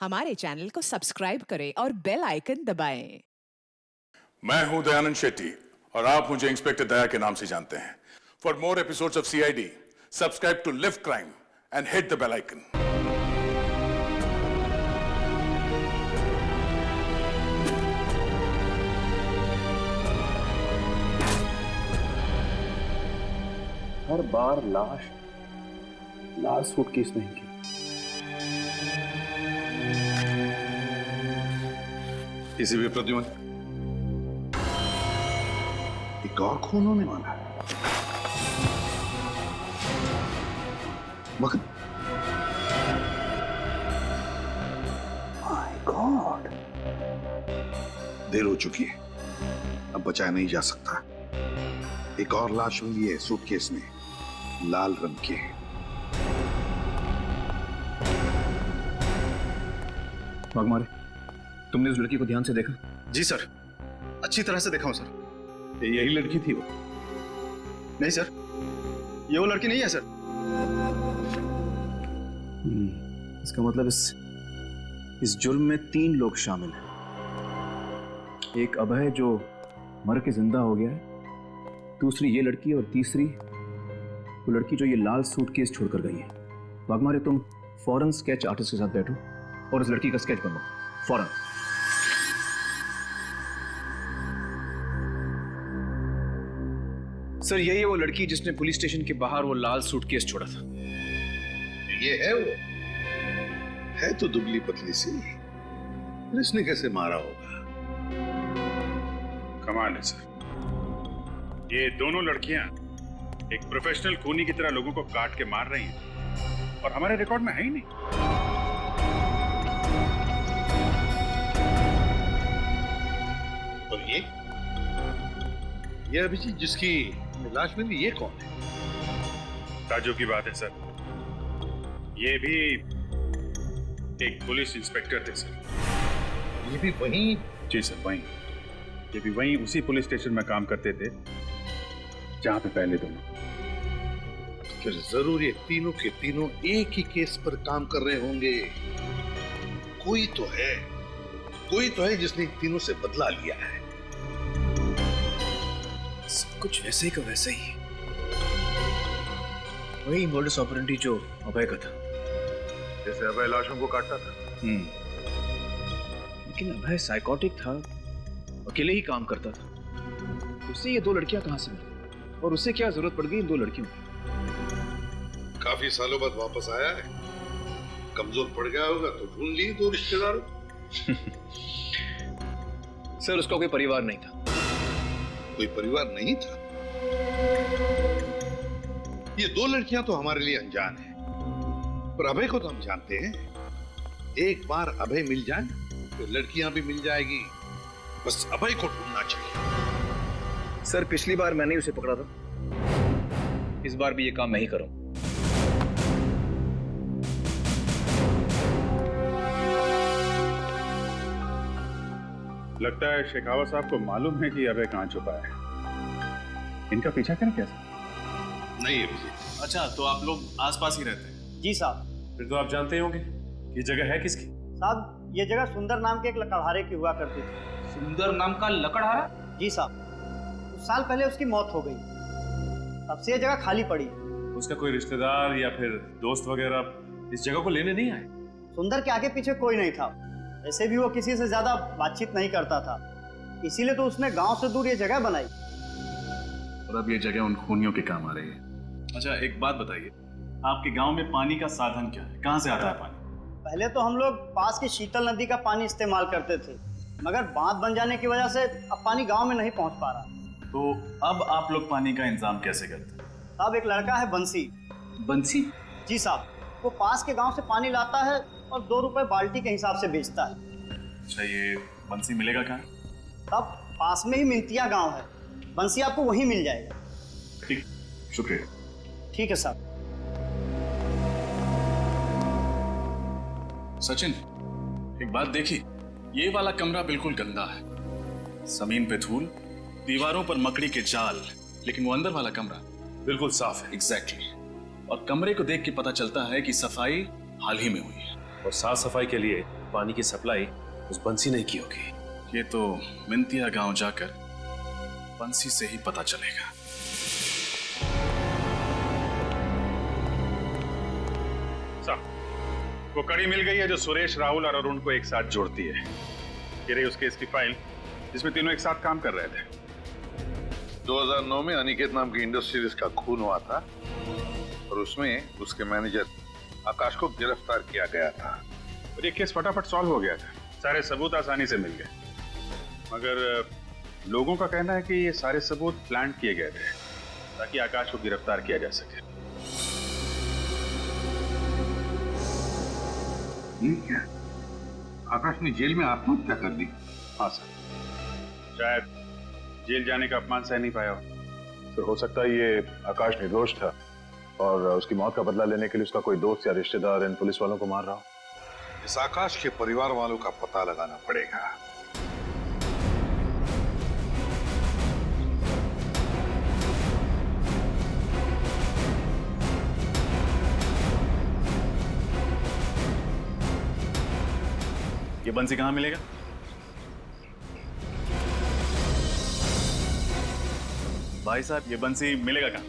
हमारे चैनल को सब्सक्राइब करें और बेल आइकन दबाएं। मैं हूं दयानंद शेट्टी और आप मुझे इंस्पेक्टर दया के नाम से जानते हैं। For more episodes of CID, subscribe to lift crime and hit the bell icon. हर बार लाश लाल सूटकेस में की। किसी भी प्रद्युमन, एक और खून होने वाला है। मगर माय गॉड, देर हो चुकी है, अब बचाया नहीं जा सकता। एक और लाश मिली है सूटकेस में, लाल रंग की। वाघमारे, तुमने उस लड़की को ध्यान से देखा? जी सर, अच्छी तरह से देखा हूं सर। यही लड़की थी वो? नहीं सर, ये वो लड़की नहीं है सर। इसका मतलब इस जुर्म में 3 लोग शामिल हैं। एक अभय जो मर के जिंदा हो गया है, दूसरी ये लड़की, और तीसरी वो लड़की जो ये लाल सूटकेस छोड़कर गई है। वाघमारे, तुम फौरन स्केच आर्टिस्ट के साथ बैठो और इस लड़की का स्केच बनवाओ फौरन। सर, यही है वो लड़की जिसने पुलिस स्टेशन के बाहर वो लाल सूटकेस छोड़ा था। ये है वो? है तो दुबली पतली सी, इसने कैसे मारा होगा? कमाल है सर, ये दोनों लड़कियां एक प्रोफेशनल खूनी की तरह लोगों को काट के मार रही हैं और हमारे रिकॉर्ड में है ही नहीं। और ये अभिजीत जिसकी लाश मिली, ये कौन है? ताज्जुब की बात है सर, ये भी एक पुलिस इंस्पेक्टर थे सर। ये भी वहीं? जी सर, वहीं। ये भी वहीं उसी पुलिस स्टेशन में काम करते थे जहां पे पहले दोनों। फिर जरूर ये तीनों के तीनों एक ही केस पर काम कर रहे होंगे। कोई तो है जिसने तीनों से बदला लिया है। सब कुछ वैसे ही का वैसे ही, वही मोडस ऑपरेंडी जो अभय का था। जैसे अभय लाशों को काटता था। लेकिन अभय साइकोटिक था, अकेले ही काम करता था। उससे ये 2 लड़कियां कहां से मिली, और उससे क्या जरूरत पड़ गई इन 2 लड़कियों की? काफी सालों बाद वापस आया है, कमजोर पड़ गया होगा तो ढूंढ लिए 2 रिश्तेदारों। सर, उसका कोई परिवार नहीं था। कोई परिवार नहीं था? ये 2 लड़कियां तो हमारे लिए अनजान हैं, पर अभय को तो हम जानते हैं। एक बार अभय मिल जाए तो लड़कियां भी मिल जाएगी। बस अभय को ढूंढना चाहिए। सर, पिछली बार मैंने उसे पकड़ा था, इस बार भी ये काम मैं ही करूं। लगता है शेखावत साहब को मालूम है कि अभय कहां छुपा है। इनका पीछा करें कैसे? नहीं अभिजीत। अच्छा, तो आप लोग आसपास ही रहते हैं? जी साहब। फिर तो आप जानते ही होंगे ये जगह है किसकी। साहब, ये जगह सुंदर नाम के एक लकड़हारे की हुआ करती थी। सुंदर नाम का लकड़हारा? जी साहब, कुछ साल पहले उसकी मौत हो गई, तब से ये जगह खाली पड़ी। उसका कोई रिश्तेदार या फिर दोस्त वगैरह इस जगह को लेने नहीं आए? सुंदर के आगे पीछे कोई नहीं था। वैसे भी वो किसी से ज्यादा बातचीत नहीं करता था, इसीलिए तो उसने गांव से दूर ये जगह बनाई। और अब ये जगह उन खूनियों के काम आ रही है। अच्छा, एक बात बताइए, आपके गांव में पानी का साधन क्या है? कहां से आता है पानी? पहले तो हम लोग पास की शीतल नदी का पानी इस्तेमाल करते थे, मगर बांध बन जाने की वजह से अब पानी गांव में नहीं पहुंच पा रहा। तो अब आप लोग पानी का इंतजाम कैसे करते हैं? साहब, एक लड़का है बंसी। बंसी? जी साहब, वो पास के गांव से पानी लाता है और 2 रुपए बाल्टी के हिसाब से बेचता है। अच्छा, ये बंसी मिलेगा कहाँ? तब पास में ही मिंतिया गांव है, बंसी आपको वहीं मिल जाएगा। ठीक, शुक्रिया। ठीक है साहब। सचिन, एक बात देखी, ये वाला कमरा बिल्कुल गंदा है, जमीन पे धूल, दीवारों पर मकड़ी के जाल, लेकिन वो अंदर वाला कमरा बिल्कुल साफ है। एग्जैक्टली। और कमरे को देख के पता चलता है कि सफाई हाल ही में हुई है। और साफ सफाई के लिए पानी की सप्लाई उस बंसी ने की होगी। ये तो मिंतिया गांव जाकर बंसी से ही पता चलेगा। वो कड़ी मिल गई है जो सुरेश, राहुल और अरुण को एक साथ जोड़ती है। ये रही उस केस की फाइल जिसमें तीनों एक साथ काम कर रहे थे। 2009 में अनिकेत नाम की इंडस्ट्रियलिस्ट का खून हुआ था और उसमें उसके मैनेजर आकाश को गिरफ्तार किया गया था और ये केस फटाफट सॉल्व हो गया था। सारे सबूत आसानी से मिल गए, मगर लोगों का कहना है कि ये सारे सबूत प्लान किए गए थे ताकि आकाश को गिरफ्तार किया जा सके। ठीक है, आकाश ने जेल में आत्महत्या कर दी। हाँ सर, शायद जेल जाने का अपमान सह नहीं पाया हो। तो हो सकता है ये आकाश निर्दोष था और उसकी मौत का बदला लेने के लिए उसका कोई दोस्त या रिश्तेदार इन पुलिस वालों को मार रहा हो। इस आकाश के परिवार वालों का पता लगाना पड़ेगा। ये बंसी कहाँ मिलेगा? भाई साहब, ये बंसी मिलेगा कहाँ?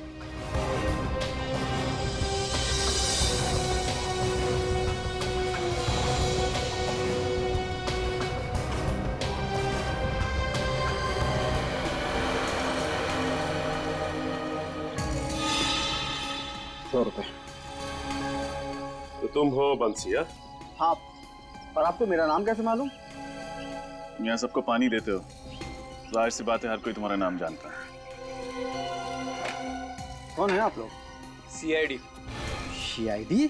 ₹100। तो तुम हो बंसिया? हाँ, और आपको मेरा नाम कैसे मालूम? यहाँ सबको पानी देते हो, जाहिर सी बात है हर कोई तुम्हारा नाम जानता है। कौन है आप लोग? CID। CID?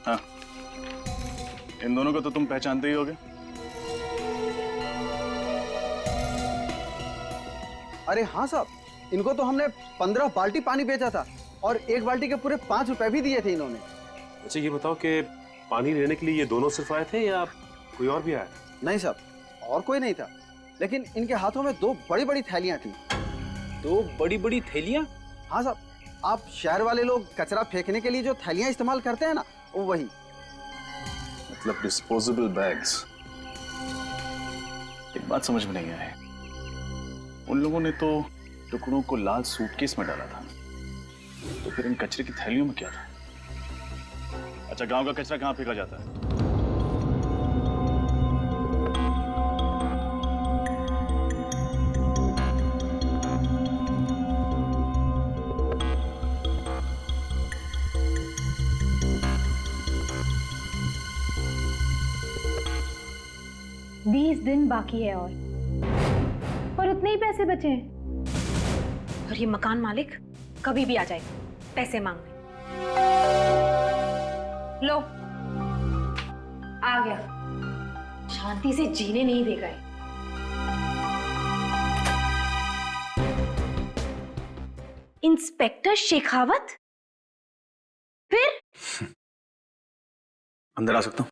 हाँ, इन दोनों को तो तुम पहचानते ही होगे। अरे हाँ साहब, इनको तो हमने 15 बाल्टी पानी बेचा था और एक बाल्टी के पूरे 5 रुपए भी दिए थे इन्होंने। अच्छा ये बताओ कि पानी लेने के लिए ये दोनों सिर्फ आए थे या कोई और भी आया? नहीं साहब, और कोई नहीं था, लेकिन इनके हाथों में 2 बड़ी बड़ी थैलियां थी। 2 बड़ी बड़ी थैलियां? हाँ साहब, आप शहर वाले लोग कचरा फेंकने के लिए जो थैलियां इस्तेमाल करते हैं ना, वो वही। मतलब डिस्पोजेबल बैग्स। एक बात समझ में नहीं आई, उन लोगों ने तो टुकड़ों को लाल सूटकेस में डाला था, तो फिर इन कचरे की थैलियों में क्या था? अच्छा, गांव का कचरा कहाँ फेंका जाता है? बीस दिन बाकी है और उतने ही पैसे बचे हैं। और ये मकान मालिक कभी भी आ जाएगा पैसे मांगने। लो, आ गया, शांति से जीने नहीं देगा ये। इंस्पेक्टर शेखावत, फिर अंदर आ सकता हूँ?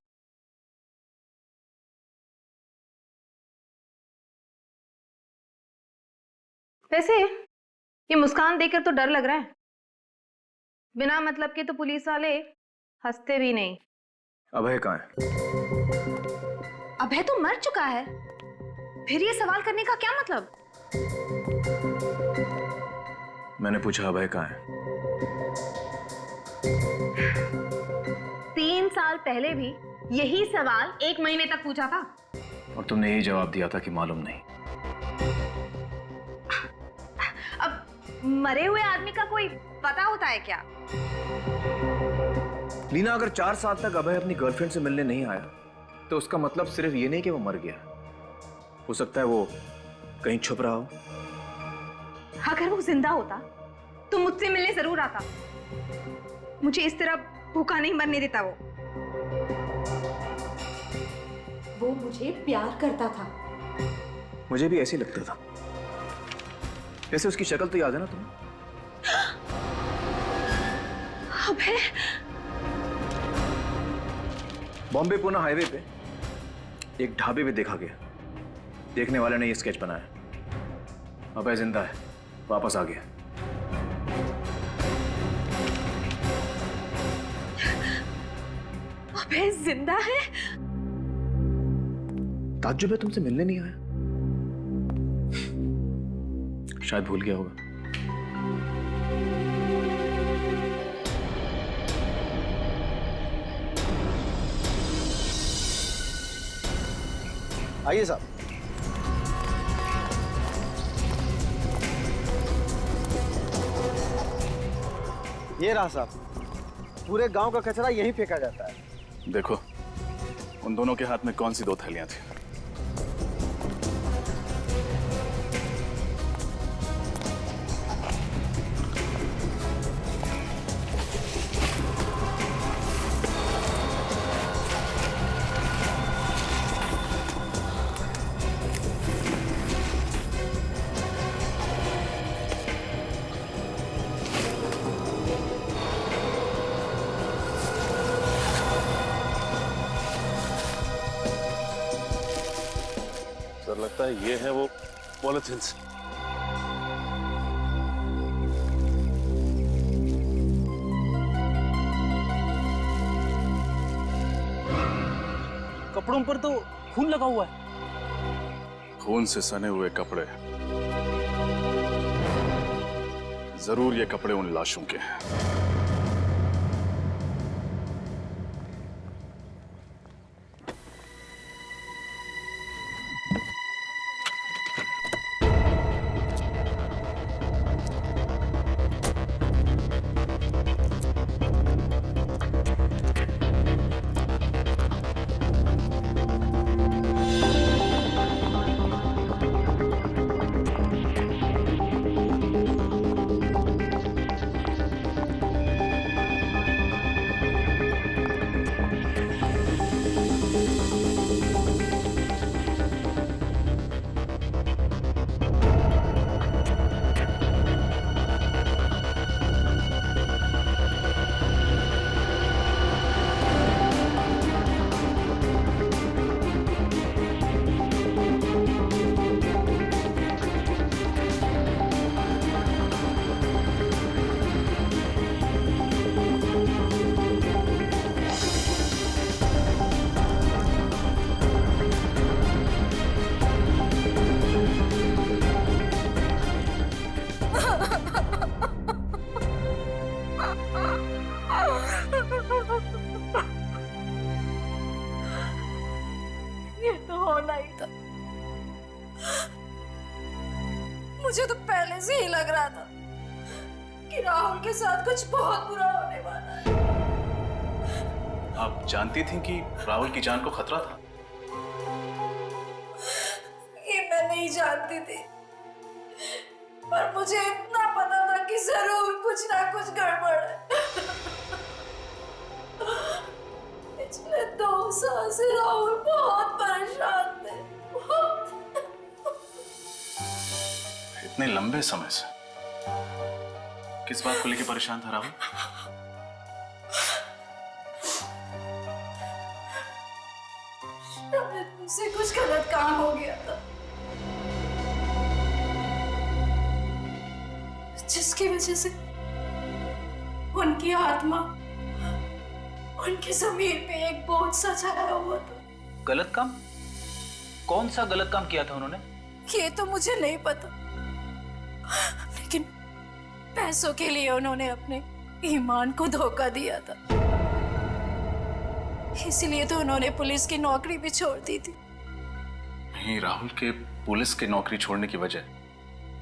वैसे ये मुस्कान देखकर तो डर लग रहा है। बिना मतलब के तो पुलिस वाले हंसते भी नहीं। अभय कहाँ है? अभय तो मर चुका है, फिर ये सवाल करने का क्या मतलब? मैंने पूछा अभय कहाँ है? 3 साल पहले भी यही सवाल 1 महीने तक पूछा था और तुमने यही जवाब दिया था कि मालूम नहीं। अब मरे हुए आदमी का कोई पता होता है क्या? लीना, अगर 4 साल तक अभय अपनी गर्लफ्रेंड से मिलने नहीं आया तो उसका मतलब सिर्फ ये नहीं कि वो मर गया, हो सकता है वो कहीं छुप रहा हो। अगर वो जिंदा होता तो मुझसे मिलने जरूर आता। मुझे इस तरह भूखा नहीं मरने देता। वो मुझे प्यार करता था। मुझे भी ऐसे ही लगता था। वैसे उसकी शक्ल तो याद है ना तुम्हें? अबे, बॉम्बे पुणे हाईवे पे एक ढाबे पे देखा गया। देखने वाले ने ये स्केच बनाया। अभय जिंदा है, वापस आ गया। अभय जिंदा है? ताज्जुब है तुमसे मिलने नहीं आया। शायद भूल गया होगा। आइए साहब। ये रहा साहब, पूरे गांव का कचरा यहीं फेंका जाता है। देखो उन दोनों के हाथ में कौन सी 2 थैलियां थी। सर लगता है ये है वो पॉलिथिन्स। कपड़ों पर तो खून लगा हुआ है। खून से सने हुए कपड़े, जरूर ये कपड़े उन लाशों के हैं। ये तो होना ही था। मुझे तो पहले से ही लग रहा था कि राहुल के साथ कुछ बहुत बुरा होने वाला है। आप जानती थी कि राहुल की जान को खतरा था? ये मैं नहीं जानती थी, पर मुझे इतना पता था कि जरूर कुछ ना कुछ गड़बड़ है। पिछले 2 साल से राहुल बहुत परेशान थे। इतने लंबे समय से किस बात को लेकर परेशान था राहुल? शायद मुझसे कुछ गलत काम हो गया था, जिसकी वजह से उनकी आत्मा उनकी जमीन पे एक बोझ सा छाया हुआ था। गलत काम? कौन सा गलत काम किया था उन्होंने? ये तो मुझे नहीं पता, लेकिन पैसों के लिए उन्होंने अपने ईमान को धोखा दिया था। इसलिए तो उन्होंने पुलिस की नौकरी भी छोड़ दी थी। नहीं, राहुल के पुलिस की नौकरी छोड़ने की वजह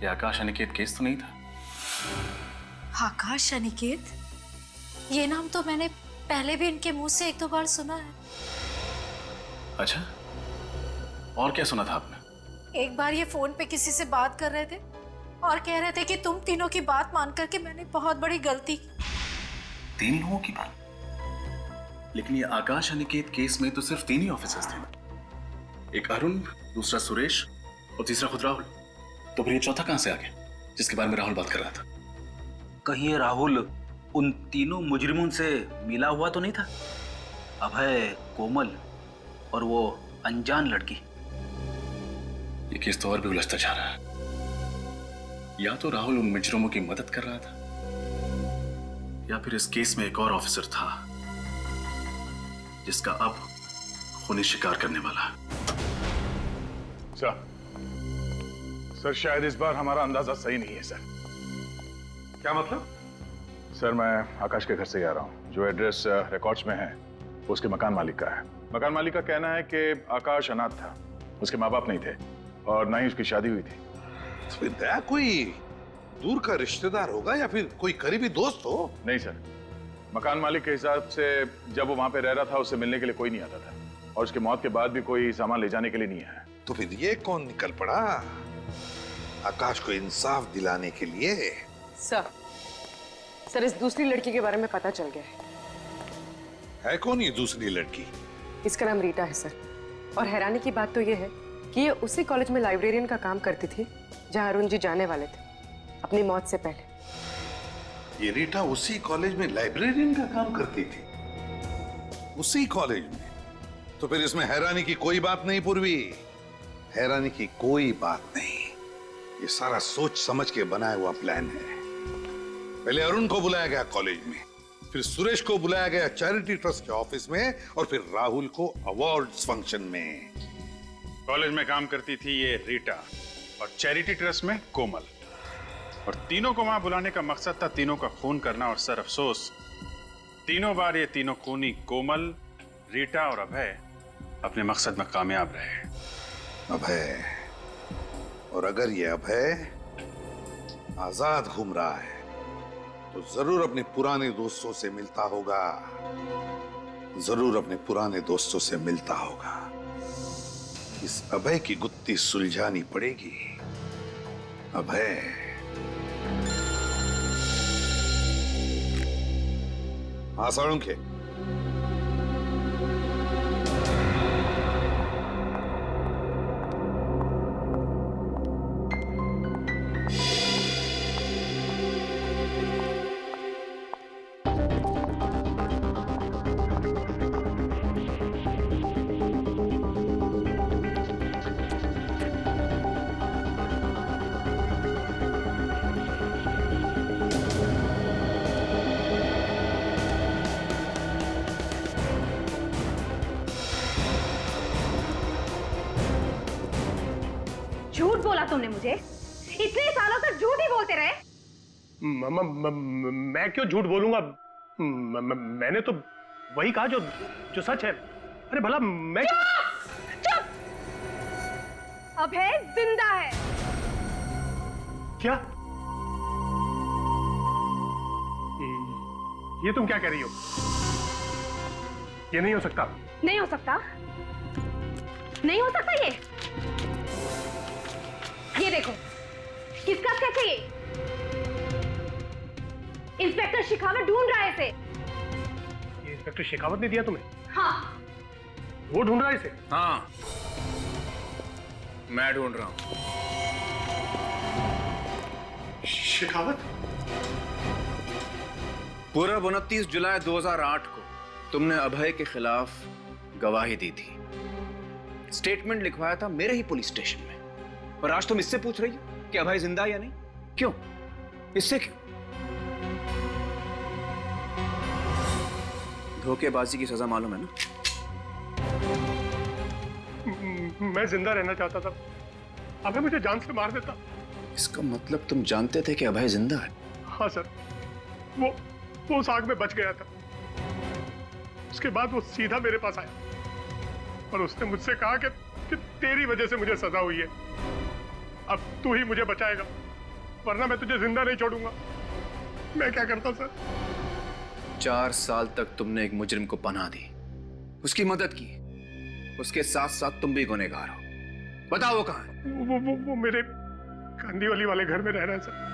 ये आकाश अनिकेत केस तो नहीं था? आकाश अनिकेत, ये नाम तो मैंने पहले भी इनके मुंह से 1-2 बार सुना है। अच्छा, और क्या सुना था आपने? एक बार ये फोन पे किसी से बात कर रहे थे और कह रहे थे कि तुम तीनों की बात मान करके मैंने बहुत बड़ी गलती की। 3 लोगों की बात? लेकिन ये आकाश अनिकेत केस में तो सिर्फ 3 ही ऑफिसर्स थे। एक अरुण, दूसरा सुरेश और तीसरा खुद राहुल। तो फिर ये चौथा कहां से आ गया जिसके बारे में राहुल बात कर रहा था? कहीं ये राहुल उन तीनों मुजरिमों से मिला हुआ तो नहीं था? अभय, कोमल और वो अनजान लड़की। ये केस तो और भी उलझता जा रहा है। या तो राहुल उन मुजरिमों की मदद कर रहा था, या फिर इस केस में एक और ऑफिसर था जिसका अब खूनी शिकार करने वाला है। सर शायद इस बार हमारा अंदाजा सही नहीं है सर। क्या मतलब? सर मैं आकाश के घर से ही आ रहा हूँ। जो एड्रेस रिकॉर्ड्स में है वो उसके मकान मालिक का है। मकान मालिक का कहना है कि आकाश अनाथ था, उसके माँ बाप नहीं थे और ना ही उसकी शादी हुई थी। तो फिर दया कोई दूर का रिश्तेदार होगा या फिर कोई करीबी दोस्त हो? नहीं सर, मकान मालिक के हिसाब से जब वो वहां पे रह रहा था उससे मिलने के लिए कोई नहीं आता था और उसकी मौत के बाद भी कोई सामान ले जाने के लिए नहीं आया। तो फिर ये कौन निकल पड़ा आकाश को इंसाफ दिलाने के लिए? सर इस दूसरी लड़की के बारे में पता चल गया है कौन ये दूसरी लड़की? इसका नाम रीटा है सर। और हैरानी की बात तो ये है कि ये उसी कॉलेज में लाइब्रेरियन का काम करती थी जहां अरुण जी जाने वाले थे अपनी मौत से पहले। ये रीटा उसी कॉलेज में लाइब्रेरियन का काम करती थी? उसी कॉलेज में? तो फिर इसमें हैरानी की कोई बात नहीं पूर्वी, हैरानी की कोई बात नहीं। ये सारा सोच समझ के बनाया हुआ प्लान है। पहले अरुण को बुलाया गया कॉलेज में, फिर सुरेश को बुलाया गया चैरिटी ट्रस्ट के ऑफिस में और फिर राहुल को अवार्ड्स फंक्शन में। कॉलेज में काम करती थी ये रीटा और चैरिटी ट्रस्ट में कोमल, और तीनों को वहां बुलाने का मकसद था तीनों का खून करना। और सर अफसोस, तीनों बार ये तीनों खूनी कोमल, रीटा और अभय अपने मकसद में कामयाब रहे। अभय, और अगर ये अभय आजाद घूम रहा है तो जरूर अपने पुराने दोस्तों से मिलता होगा, जरूर अपने पुराने दोस्तों से मिलता होगा। इस अभय की गुत्थी सुलझानी पड़ेगी। अभय, हाँ साळुंखे, झूठ बोला तुमने मुझे। इतने सालों तक झूठ ही बोलते रहे। मैं क्यों झूठ बोलूंगा? मैंने तो वही कहा जो सच है। अरे भला मैं चुप! अभय जिंदा है। क्या? ये तुम क्या कह रही हो? ये नहीं हो सकता। नहीं हो सकता? नहीं हो सकता ये देखो, किसका स्केच है ये? इंस्पेक्टर शेखावत ढूंढ रहा है इसे। ये इंस्पेक्टर शेखावत ने दिया तुम्हें? हाँ। वो ढूंढ रहा है इसे? हाँ, मैं ढूंढ रहा हूं। शेखावत? पूर्व 29 जुलाई 2008 को तुमने अभय के खिलाफ गवाही दी थी। स्टेटमेंट लिखवाया था मेरे ही पुलिस स्टेशन में। और आज तुम इससे पूछ रही हो कि अभय जिंदा है या नहीं? क्यों? इससे क्यों? धोखेबाजी की सजा मालूम है ना? मैं जिंदा रहना चाहता था, अभय मुझे जान से मार देता। इसका मतलब तुम जानते थे कि अभय जिंदा है? हाँ सर, वो उस आग में बच गया था। उसके बाद वो सीधा मेरे पास आया और उसने मुझसे कहा कि तेरी वजह से मुझे सजा हुई है, अब तू ही मुझे बचाएगा, वरना मैं तुझे जिंदा नहीं छोड़ूंगा। मैं क्या करता सर? 4 साल तक तुमने एक मुजरिम को पनाह दी, उसकी मदद की, उसके साथ साथ तुम भी गुनहगार हो। बताओ वो कहाँ है? वो मेरे कांदीवली वाले घर में रह रहा है सर।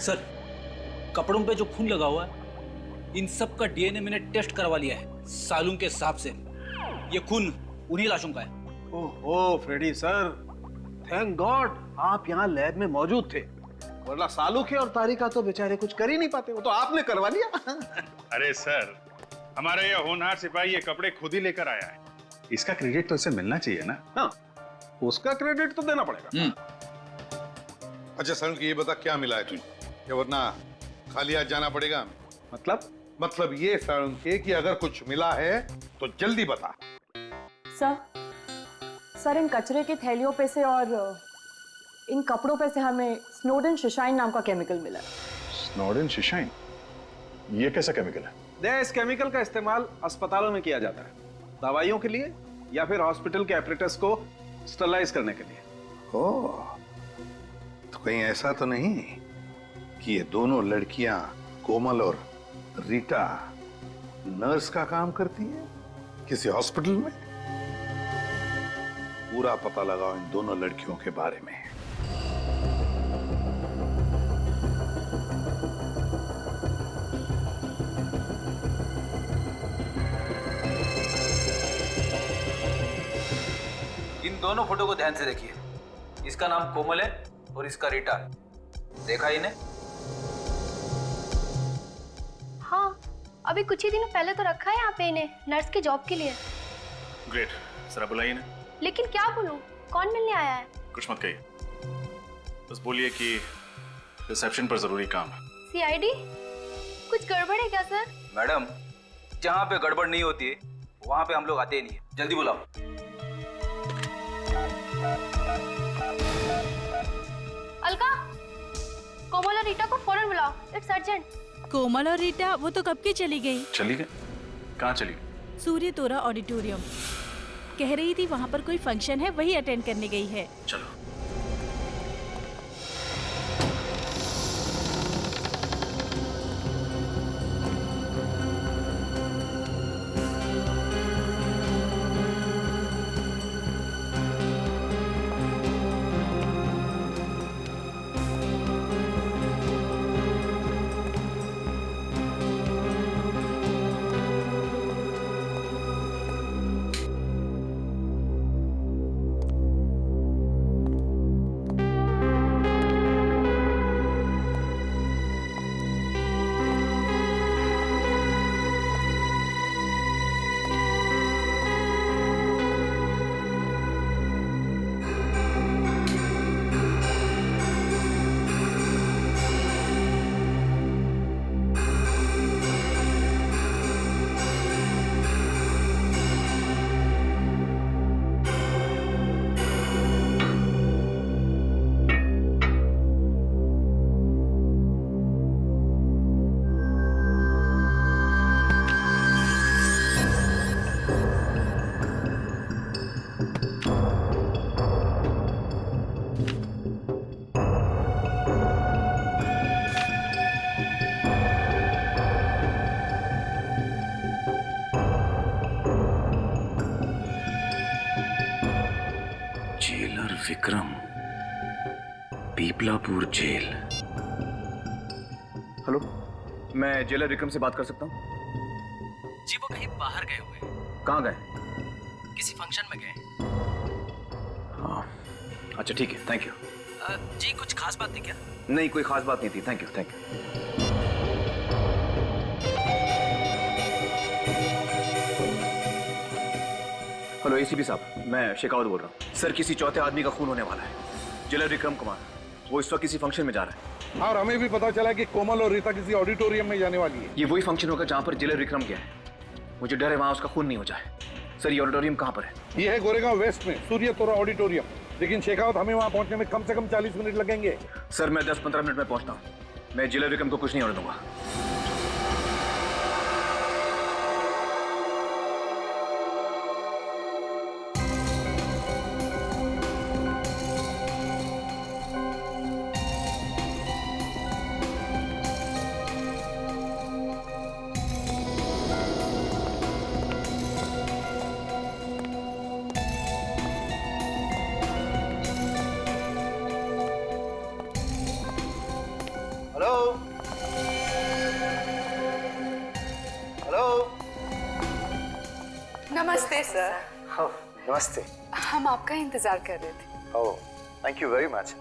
सर, कपड़ों पे जो खून लगा हुआ है, इन सब का डीएनए मैंने टेस्ट करवा लिया है सालून के हिसाब से। ये खून उन्हीं लाशों का है। ओहो फ्रेडी सर, थैंक गॉड आप यहाँ लैब में मौजूद थे, वरना सालू के और तारिका तो बेचारे कुछ कर ही नहीं पाते, वो तो आपने करवा लिया। अरे सर, हमारा ये होनहार सिपाही ये कपड़े खुद ही लेकर आया है, इसका क्रेडिट तो इसे मिलना चाहिए ना। हाँ, उसका क्रेडिट तो देना पड़ेगा। अच्छा सालू की ये बता क्या मिला है तुझे, या वरना खाली हाथ जाना पड़ेगा हमें। मतलब ये सालू के कि अगर कुछ मिला है तो जल्दी बता। सर इन कचरे की थैलियों पे से और इन कपड़ों पे से हमें स्नोडेन शिशाइन नाम का केमिकल मिला। स्नोडेन शिशाइन? ये कैसा केमिकल है? इस केमिकल का इस्तेमाल अस्पतालों में किया जाता है, दवाइयों के लिए या फिर हॉस्पिटल के एपरेटस को स्टरलाइज करने के लिए। ओह, तो कहीं ऐसा तो नहीं कि ये दोनों लड़कियां कोमल और रीटा नर्स का काम करती हैं किसी हॉस्पिटल में? पूरा पता लगाओ इन दोनों लड़कियों के बारे में। इन दोनों फोटो को ध्यान से देखिए। इसका नाम कोमल है और इसका रीटा। देखा इन्हें? हाँ, अभी कुछ ही दिनों पहले तो रखा है यहाँ पे इन्हें नर्स की जॉब के लिए। ग्रेट, जरा बुलाइए ना। लेकिन क्या बोलूं, कौन मिलने आया है? कुछ मत कहिए, बस बोलिए कि रिसेप्शन पर जरूरी काम है। सीआईडी? कुछ गड़बड़ है क्या सर? मैडम, जहाँ पे गड़बड़ नहीं होती है वहाँ पे हम लोग आते ही नहीं है। जल्दी बुलाओ। अलका, कोमल और रीटा को फौरन बुलाओ, इट्स अर्जेंट। कोमल और रीटा वो तो कब की चली गई। चली गई? कहाँ चली गई? सूर्य तोरा ऑडिटोरियम। कह रही थी वहाँ पर कोई फंक्शन है, वही अटेंड करने गई है। चलो। विक्रम, पीपलापुर जेल। हेलो, मैं जेलर विक्रम से बात कर सकता हूँ? जी वो कहीं बाहर गए हुए हैं। कहाँ गए? किसी फंक्शन में गए। हाँ, अच्छा ठीक है, थैंक यू। जी कुछ खास बात थी क्या? नहीं, कोई खास बात नहीं थी, thank you thank you. Hello ACP साहब, मैं शेखावत बोल रहा हूँ। सर, किसी चौथे आदमी का खून होने वाला है, जेलर विक्रम कुमार। वो इस वक्त किसी फंक्शन में जा रहा है। और हमें भी पता चला कि कोमल और रीता किसी ऑडिटोरियम में जाने वाली है। ये वही फंक्शन होगा जहाँ पर जेलर विक्रम गया है। मुझे डर है वहाँ उसका खून नहीं हो जाए। सर, ये ऑडिटोरियम कहाँ पर है? ये है गोरेगांव वेस्ट में सूर्य तोरा ऑडिटोरियम, लेकिन शेखावत हमें वहाँ पहुँचने में कम से कम 40 मिनट लगेंगे। सर, मैं 10-15 मिनट में पहुँचता हूँ। मैं जेलर विक्रम को कुछ नहीं होने दूंगा। हेलो, नमस्ते सर। नमस्ते। हम आपका इंतजार कर रहे थे। ओह, थैंक यू वेरी मच।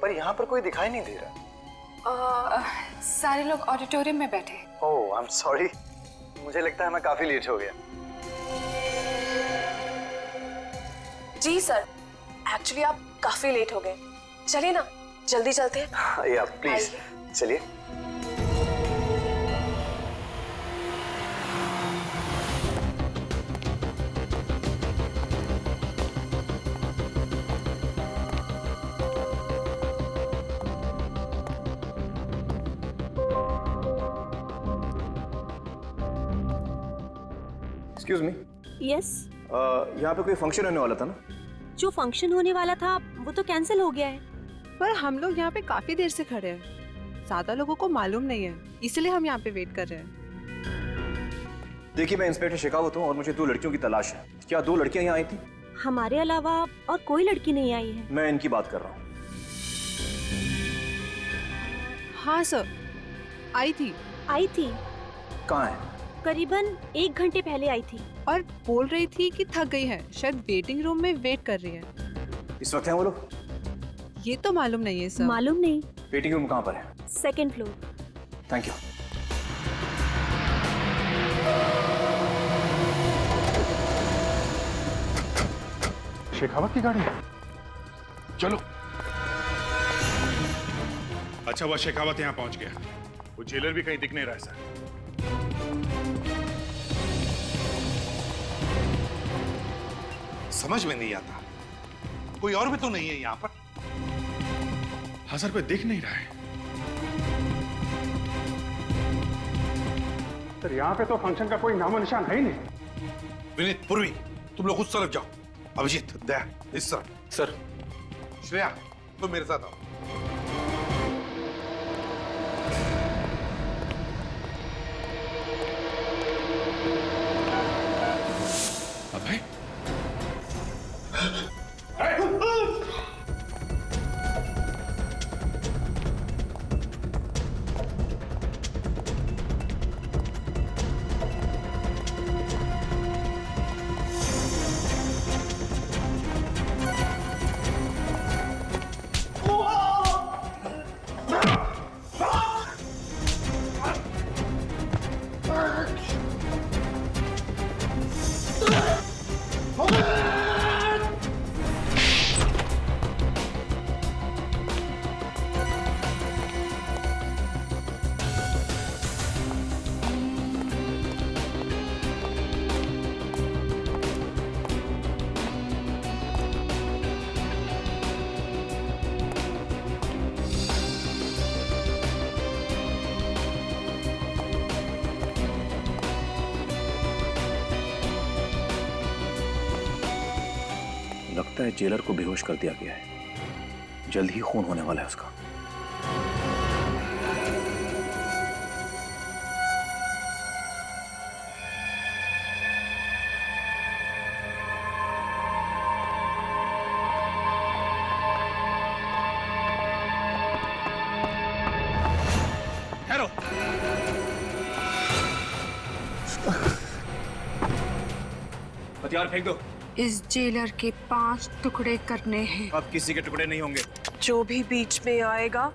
पर यहाँ पर कोई दिखाई नहीं दे रहा। सारे लोग ऑडिटोरियम में बैठे। ओह, आई एम सॉरी। मुझे लगता है मैं काफी लेट हो गया। जी सर, एक्चुअली आप काफी लेट हो गए। चलिए ना, जल्दी चलते हैं। या प्लीज चलिए। Excuse me. यस, यहाँ पे कोई फंक्शन होने वाला था ना? जो फंक्शन होने वाला था वो तो कैंसिल हो गया है। पर हम लोग यहाँ पे काफी देर से खड़े हैं, ज्यादा लोगों को मालूम नहीं है, इसलिए हम यहाँ पे वेट कर रहे हैं। देखिए, मैं इंस्पेक्टर शेखावत हूँ और मुझे 2 लड़कियों की तलाश है। क्या 2 लड़कियाँ यहाँ आई थी? हमारे अलावा और कोई लड़की नहीं आई है। मैं इनकी बात कर रहा हूँ। हाँ सर, आई थी। आई थी? कहाँ है? करीबन 1 घंटे पहले आई थी और बोल रही थी कि थक गई है, शायद वेटिंग रूम में वेट कर रही है। इस वक्त हैं वो लोग? ये तो मालूम नहीं है सर। मालूम नहीं। वेटिंग रूम कहाँ पर है? 2nd floor. Thank you. Shekhawat की गाड़ी है। चलो। अच्छा हुआ शेखावत यहाँ पहुंच गया। वो जेलर भी कहीं दिख नहीं रहा है सर। समझ में नहीं आता, कोई और भी तो नहीं है यहाँ पर। हाँ सर, कोई दिख नहीं रहा है। सर यहाँ पे तो फंक्शन का कोई नामो निशान है ही नहीं। विनीत, पूर्वी, तुम लोग उस तरफ जाओ। अभिजीत, दया, इस तरफ। सर। श्रेया, तुम मेरे साथ आओ। अभय? लगता है जेलर को बेहोश कर दिया गया है। जल्द ही खून होने वाला है उसका। हथियार फेंक दो। इस जेलर के 5 टुकड़े करने हैं। अब किसी के टुकड़े नहीं होंगे। जो भी बीच में आएगा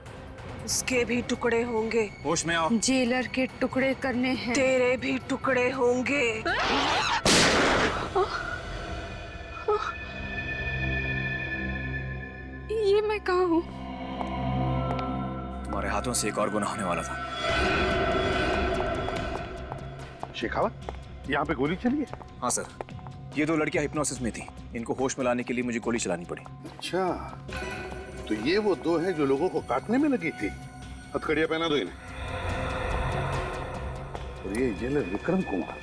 उसके भी टुकड़े होंगे। होश में आओ। जेलर के टुकड़े करने हैं। तेरे भी टुकड़े होंगे। ये मैं कहाँ हूँ? तुम्हारे हाथों से एक और गुनाह होने वाला था। शेखावत, यहाँ पे गोली चली है? हाँ सर, ये 2 लड़कियां हिप्नोसिस में थी। इनको होश में लाने के लिए मुझे गोली चलानी पड़ी। अच्छा, तो ये वो 2 हैं जो लोगों को काटने में लगी थी। हथकड़ियां पहना दो इन्हें। और ये जेलर विक्रम कुमार।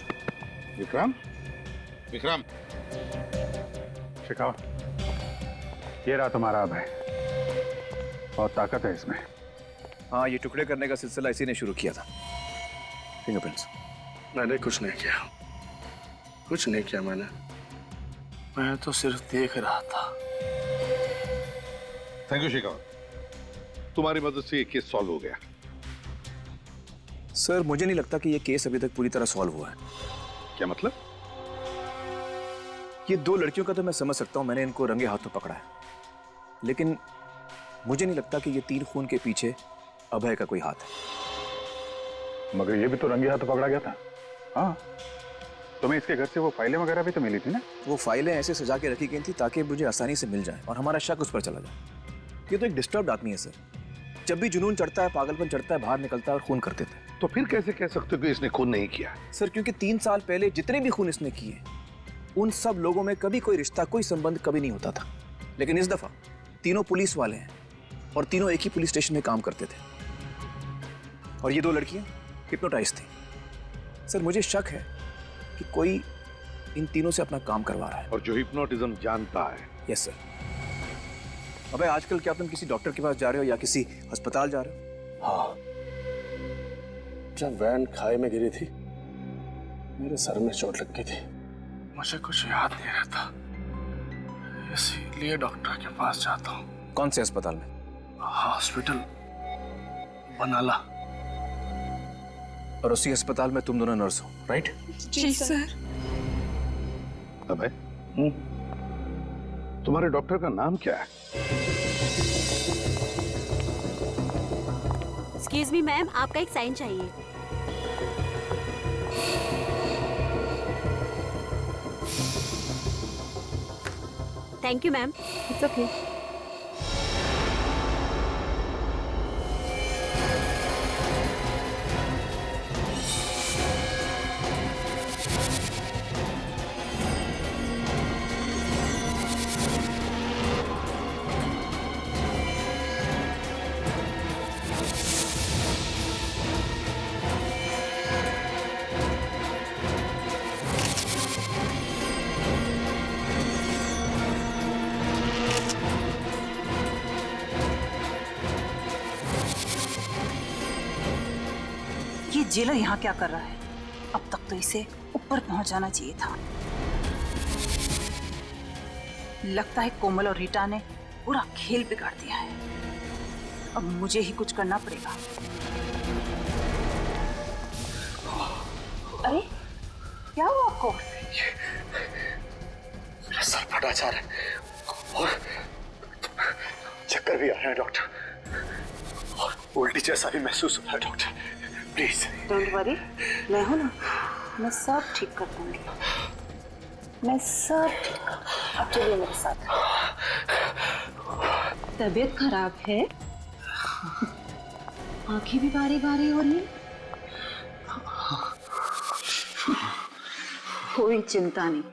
विक्रम, विक्रम। शेखावत, ये रहा तुम्हारा अभय। बहुत ताकत है इसमें। हाँ, ये टुकड़े करने का सिलसिला इसी ने शुरू किया था। फिंगरप्रिंट्स। मैंने कुछ नहीं किया, कुछ नहीं किया मैंने। मैं तो सिर्फ देख रहा था। थैंक यू शेखावत, तुम्हारी मदद से ये केस सॉल्व हो गया। सर, मुझे नहीं लगता कि ये केस अभी तक पूरी तरह सॉल्व हुआ है। क्या मतलब? ये दो लड़कियों का तो मैं समझ सकता हूँ, मैंने इनको रंगे हाथों पकड़ा है, लेकिन मुझे नहीं लगता कि ये 3 खून के पीछे अभय का कोई हाथ है। मगर ये भी तो रंगे हाथ पकड़ा गया था। हाँ, तुम्हें इसके घर से वो फाइलें वगैरह भी तो मिली थी ना? वो फाइलें ऐसे सजा के रखी गई थी ताकि मुझे आसानी से मिल जाए और हमारा शक उस पर चला जाए। ये तो एक डिस्टर्ब्ड आदमी है सर, जब भी जुनून चढ़ता है, पागलपन चढ़ता है, बाहर निकलता है और खून कर देता है। तो फिर कैसे कह सकते हो कि इसने खून नहीं किया? सर क्योंकि 3 साल पहले जितने भी खून इसने किए उन सब लोगों में कभी कोई रिश्ता, कोई संबंध कभी नहीं होता था, लेकिन इस दफा तीनों पुलिस वाले हैं और तीनों एक ही पुलिस स्टेशन में काम करते थे और ये 2 लड़कियां हिप्नोटाइज थी। सर मुझे शक है कि कोई इन तीनों से अपना काम करवा रहा है। और जो हिप्नोटिज्म जानता है। Yes sir. अबे आजकल क्या तुम किसी डॉक्टर के पास जा रहे हो या किसी अस्पताल जा रहे हो? हाँ, जब वैन खाई में गिरी थी मेरे सर में चोट लग गई थी, मुझे कुछ याद नहीं रहता, इसीलिए डॉक्टर के पास जाता हूँ। कौन से अस्पताल में? हॉस्पिटल बनाला। और उसी अस्पताल में तुम दोनों नर्स हो, राइट? जी सर। अबे, तुम्हारे डॉक्टर का नाम क्या है? एक्सक्यूज मी मैम, आपका एक साइन चाहिए। Thank you ma'am. It's okay. Jailer यहाँ क्या कर रहा है? अब तक तो इसे ऊपर पहुंच जाना चाहिए था। लगता है कोमल और रीटा ने पूरा खेल बिगाड़ दिया है। अब मुझे ही कुछ करना पड़ेगा। अरे क्या हुआ आपको? मेरा सर फटा जा रहा है और चक्कर भी आ रहे हैं डॉक्टर, और उल्टी जैसा भी महसूस हो रहा है डॉक्टर, प्लीज। डोंट वरी, मैं हूं ना, मैं सब ठीक कर दूंगी, मैं सब ठीक कर दूंगी। अब चलिए मेरे साथ। तबीयत खराब है, आंखें भी बारी बारी हो रही है। कोई चिंता नहीं,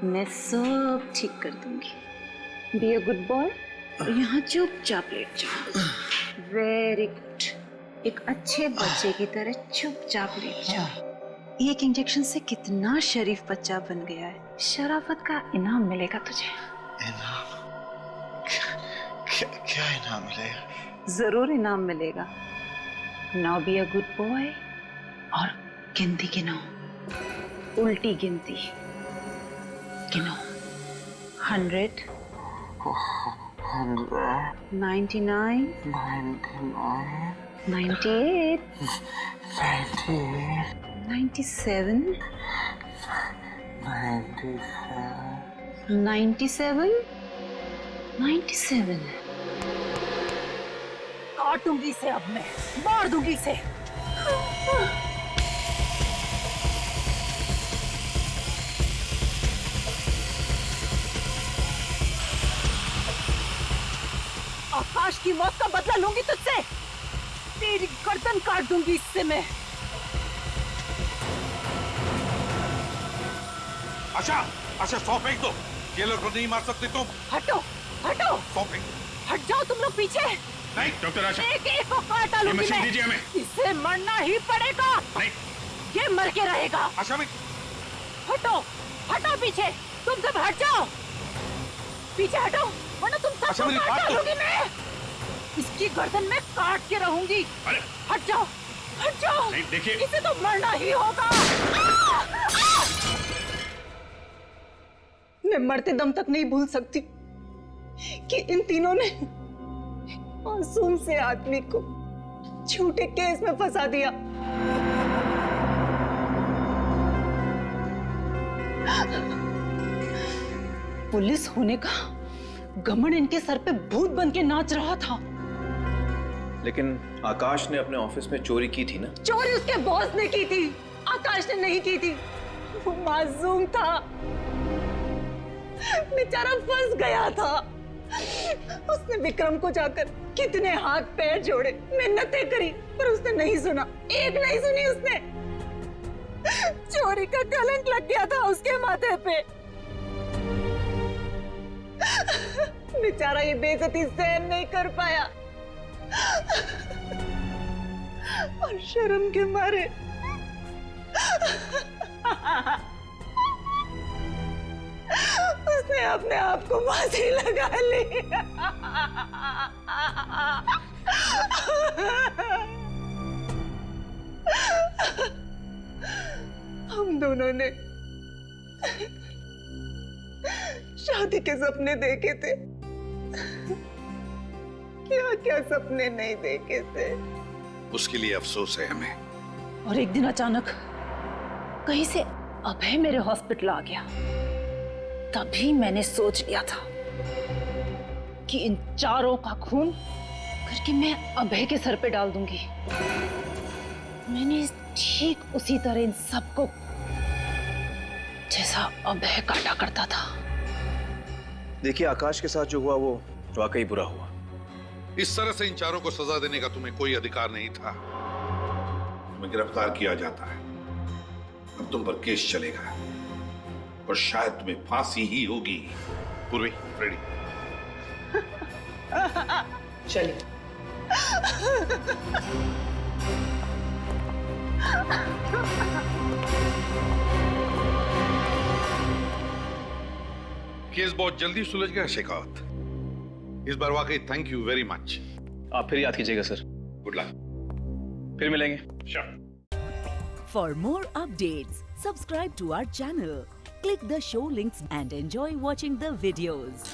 मैं सब ठीक कर दूंगी। बी अ गुड बॉय, यहाँ चुपचाप लेट जाओ। वेरी गुड, एक अच्छे बच्चे की तरह चुपचाप लेट जाओ। एक इंजेक्शन से कितना शरीफ बच्चा बन गया है। शराफत का इनाम मिलेगा तुझे। इनाम? क्या इनाम मिलेगा? जरूर इनाम मिलेगा। Now be a good boy और गिनती गिनो, उल्टी गिनती गिनो। 100, 99, 98, 97, 97। काटूंगी इसे, अब मैं मार दूंगी इसे। आकाश की मौत का बदला लूंगी तुझसे। तेरी गर्दन काट दूंगी इससे मैं। आशा, आशा 100 फेंक दो। ये लोग को नहीं मार सकते तुम। हटो, हटो। 100 फेंक। हट जाओ तुम लोग पीछे। नहीं डॉक्टर आशा, एक एक को काट डालूंगी मशीन मैं। दीजिए हमें। इसे मरना ही पड़ेगा। नहीं, ये मर के रहेगा। आशा में हटो, हटो पीछे। तुम सब हट जाओ, पीछे हटो, वरना तुम सबको काट डालूंगी मैं। इसकी गर्दन में काट के रहूंगी। अरे हट जाओ, हट जाओ। नहीं देखिए, इसे तो मरना ही होगा। मैं मरते दम तक नहीं भूल सकती कि इन तीनों ने मासूम से आदमी को झूठे केस में फंसा दिया। पुलिस होने का घमंड इनके सर पे भूत बन के नाच रहा था। लेकिन आकाश ने अपने ऑफिस में चोरी की थी ना? चोरी उसके बॉस ने की थी, आकाश ने नहीं की थी। वो मासूम था, बेचारा फंस गया था। उसने विक्रम को जाकर कितने हाथ पैर जोड़े, मिन्नतें करी, पर उसने नहीं सुना, एक नहीं सुनी उसने। चोरी का कलंक लग गया था उसके माथे पे। बेचारा ये बेइज्जती सहन नहीं कर पाया और शर्म के मारे उसने अपने आप को फांसी लगा ली। हम दोनों ने शादी के सपने देखे थे, क्या क्या सपने नहीं देखे थे। उसके लिए अफसोस है हमें। और एक दिन अचानक कहीं से अभय मेरे हॉस्पिटल आ गया। तभी मैंने सोच लिया था कि इन चारों का खून करके मैं अभय के सर पे डाल दूंगी। मैंने ठीक उसी तरह इन सबको, जैसा अभय काटा करता था। देखिए, आकाश के साथ जो हुआ वो वाकई बुरा हुआ। इस तरह से इन चारों को सजा देने का तुम्हें कोई अधिकार नहीं था। तुम्हें गिरफ्तार किया जाता है, अब तुम पर केस चलेगा और शायद तुम्हें फांसी ही होगी। पूर्वी, रेडी? चलिए। केस बहुत जल्दी सुलझ गया शेखावत। इस बार वाकई थैंक यू वेरी मच। आप फिर याद कीजिएगा सर। Good luck. फिर मिलेंगे। Sure. For more updates, subscribe to our channel, click the show links and enjoy watching the videos.